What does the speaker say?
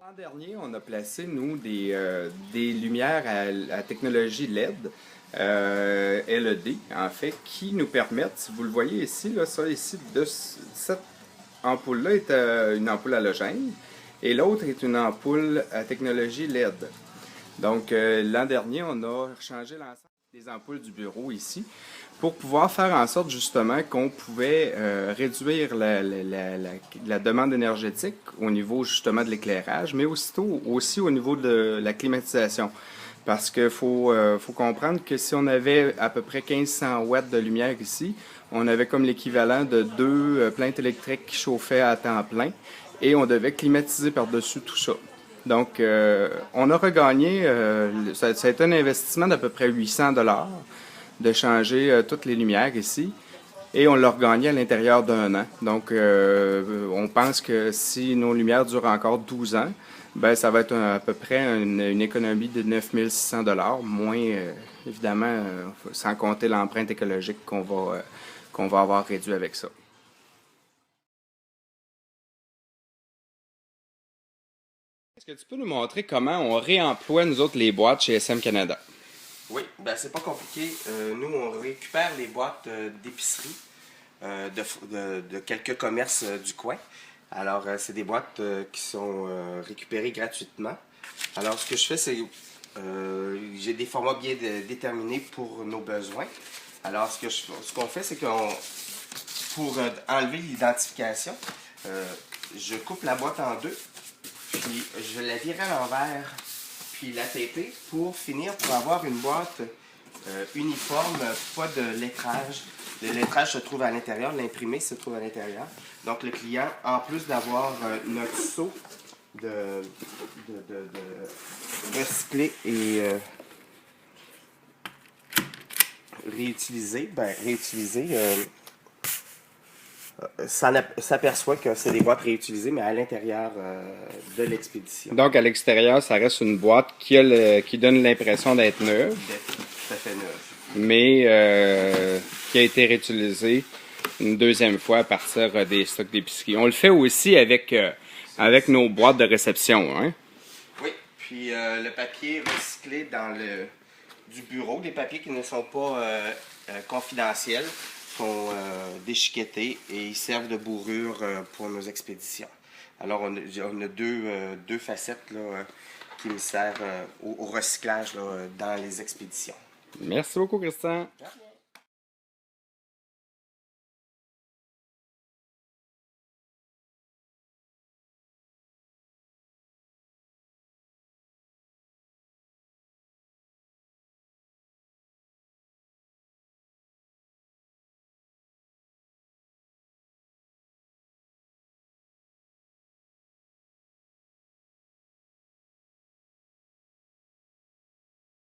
L'an dernier, on a placé, nous, des lumières à technologie LED, LED, en fait, qui nous permettent, si vous le voyez ici, là, ça ici, cette ampoule-là est une ampoule halogène, et l'autre est une ampoule à technologie LED. Donc, l'an dernier, on a changé l'ensemble des ampoules du bureau ici pour pouvoir faire en sorte justement qu'on pouvait réduire la demande énergétique au niveau justement de l'éclairage, mais aussi au niveau de la climatisation. Parce qu'il faut comprendre que si on avait à peu près 1500 watts de lumière ici, on avait comme l'équivalent de deux plaintes électriques qui chauffaient à temps plein et on devait climatiser par-dessus tout ça. Donc, on a regagné, ça a été un investissement d'à peu près 800$ de changer toutes les lumières ici. Et on l'a regagné à l'intérieur d'un an. Donc, on pense que si nos lumières durent encore 12 ans, ben, ça va être à peu près une économie de 9600$, moins, évidemment, sans compter l'empreinte écologique qu'on va avoir réduit avec ça. Est-ce que tu peux nous montrer comment on réemploie, nous autres, les boîtes chez SM Canada? Oui, ben c'est pas compliqué. Nous, on récupère les boîtes d'épicerie de quelques commerces du coin. Alors, c'est des boîtes qui sont récupérées gratuitement. Alors, ce que je fais, c'est j'ai des formats bien déterminés pour nos besoins. Alors, ce qu'on fait, c'est qu'on pour enlever l'identification, je coupe la boîte en deux, puis je la vire à l'envers, puis la taper pour finir pour avoir une boîte uniforme, pas de lettrage. Le lettrage se trouve à l'intérieur, l'imprimé se trouve à l'intérieur. Donc le client, en plus d'avoir notre seau de recyclé et réutilisé, s'aperçoit que c'est des boîtes réutilisées, mais à l'intérieur de l'expédition. Donc, à l'extérieur, ça reste une boîte qui donne l'impression d'être neuve. Tout à fait neuve. Mais qui a été réutilisée une deuxième fois à partir des stocks d'épicerie. On le fait aussi avec nos boîtes de réception, hein? Oui, puis le papier recyclé du bureau, des papiers qui ne sont pas confidentiels, sont déchiquetés et ils servent de bourrure pour nos expéditions. Alors, on a deux facettes là, qui me servent au recyclage là, dans les expéditions. Merci beaucoup, Christian.